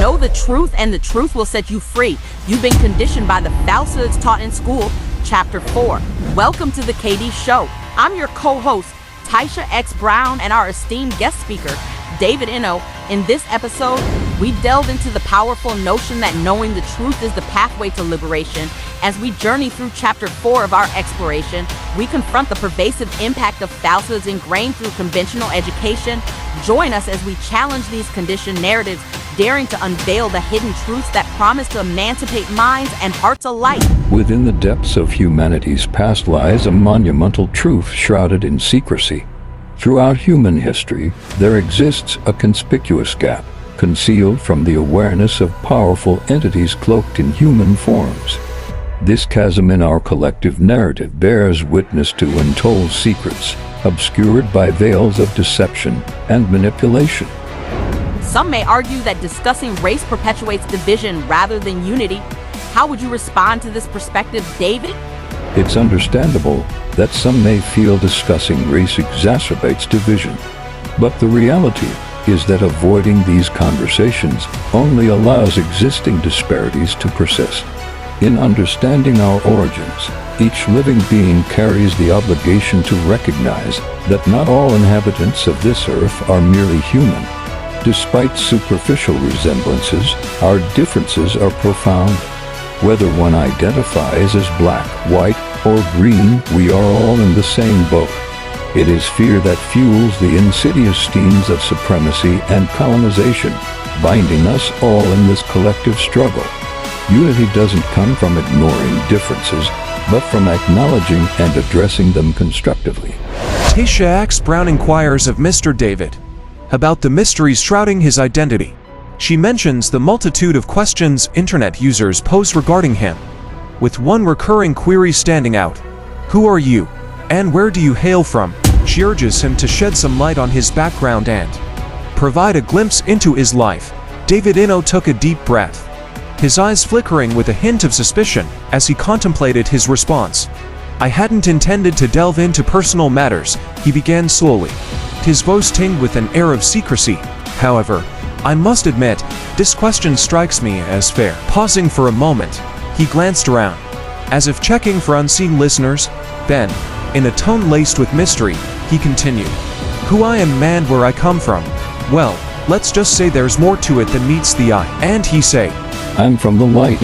Know the truth, and the truth will set you free. You've been conditioned by the falsehoods taught in school. Chapter 4. Welcome to the KD Show. I'm your co-host, Taisha X. Brown, and our esteemed guest speaker, David Inno. In this episode, we delve into the powerful notion that knowing the truth is the pathway to liberation. As we journey through Chapter 4 of our exploration, we confront the pervasive impact of falsehoods ingrained through conventional education. Join us as we challenge these conditioned narratives, daring to unveil the hidden truths that promise to emancipate minds and hearts alike. Within the depths of humanity's past lies a monumental truth shrouded in secrecy. Throughout human history, there exists a conspicuous gap, concealed from the awareness of powerful entities cloaked in human forms. This chasm in our collective narrative bears witness to untold secrets, obscured by veils of deception and manipulation. Some may argue that discussing race perpetuates division rather than unity. How would you respond to this perspective, David? It's understandable that some may feel discussing race exacerbates division, but the reality is that avoiding these conversations only allows existing disparities to persist. In understanding our origins, each living being carries the obligation to recognize that not all inhabitants of this earth are merely human. Despite superficial resemblances, our differences are profound. Whether one identifies as black, white, or green, we are all in the same boat. It is fear that fuels the insidious steams of supremacy and colonization, binding us all in this collective struggle. Unity doesn't come from ignoring differences, but from acknowledging and addressing them constructively. Taisha X. Brown inquires of Mr. David about the mysteries shrouding his identity. She mentions the multitude of questions internet users pose regarding him, with one recurring query standing out: who are you, and where do you hail from? She urges him to shed some light on his background and provide a glimpse into his life. David Inno took a deep breath, his eyes flickering with a hint of suspicion as he contemplated his response. "I hadn't intended to delve into personal matters," he began slowly, his voice tinged with an air of secrecy. "However, I must admit, this question strikes me as fair." Pausing for a moment, he glanced around, as if checking for unseen listeners. Then, in a tone laced with mystery, he continued, "Who I am and where I come from? Well, let's just say there's more to it than meets the eye." And he say, "I'm from the light.